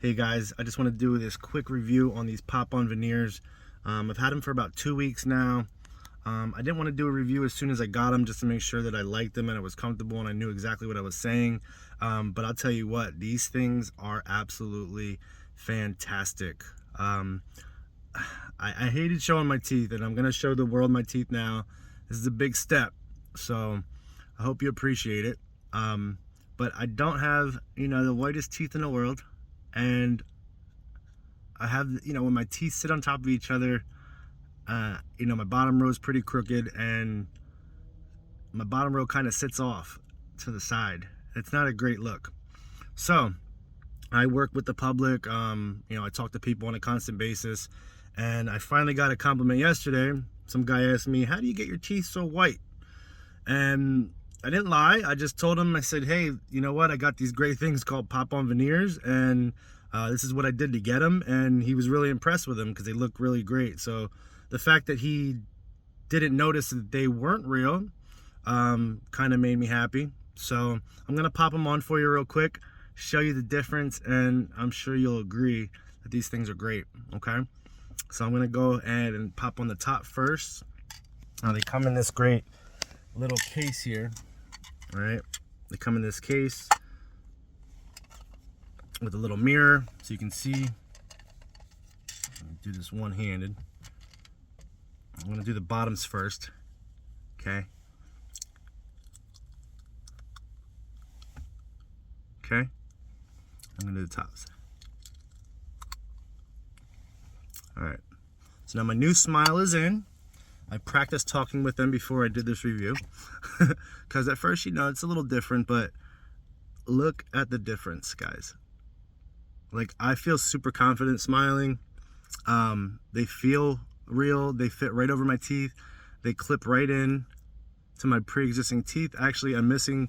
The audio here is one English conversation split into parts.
Hey guys, I just want to do this quick review on these pop-on veneers. I've had them for about 2 weeks now. I didn't want to do a review as soon as I got them just to make sure that I liked them and it was comfortable and I knew exactly what I was saying. But I'll tell you what, these things are absolutely fantastic. I hated showing my teeth, and I'm going to show the world my teeth now. This is a big step, so I hope you appreciate it. But I don't have, the whitest teeth in the world. And I have, when my teeth sit on top of each other, my bottom row is pretty crooked, and my bottom row kind of sits off to the side. It's not a great look. So I work with the public. I talk to people on a constant basis, and I finally got a compliment yesterday. Some guy asked me, "How do you get your teeth so white?" And I didn't lie. I just told him, I said, "Hey, you know what? I got these great things called pop-on veneers, and this is what I did to get them." And he was really impressed with them because they look really great. So the fact that he didn't notice that they weren't real kind of made me happy. So I'm going to pop them on for you real quick, show you the difference, and I'm sure you'll agree that these things are great, okay? So I'm going to go ahead and pop on the top first. Now they come in this great little case here. All right, they come in this case with a little mirror so you can see. Do this one-handed. I'm going to do the bottoms first, okay? Okay, I'm going to do the tops. All right, so now my new smile is in. I practiced talking with them before I did this review because at first, it's a little different, but look at the difference, guys. Like, I feel super confident smiling. They feel real. They fit right over my teeth. They clip right in to my pre-existing teeth. Actually, I'm missing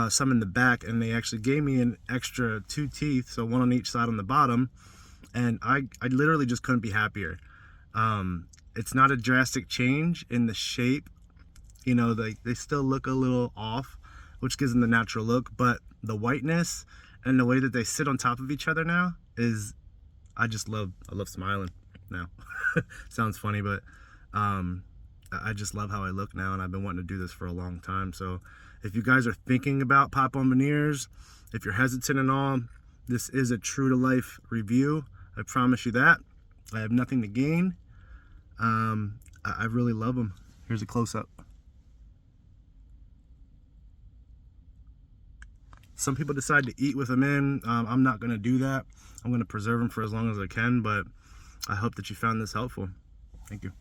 some in the back, and they actually gave me an extra 2 teeth, so one on each side on the bottom, and I literally just couldn't be happier. It's not a drastic change in the shape. They still look a little off, which gives them the natural look, but the whiteness and the way that they sit on top of each other now is, I love smiling now. Sounds funny, but I just love how I look now, and I've been wanting to do this for a long time. So if you guys are thinking about pop-on veneers, if you're hesitant and all, this is a true-to-life review. I promise you that. I have nothing to gain. I really love them. Here's a close-up. Some people decide to eat with them in. I'm not going to do that. I'm going to preserve them for as long as I can, but I hope that you found this helpful. Thank you.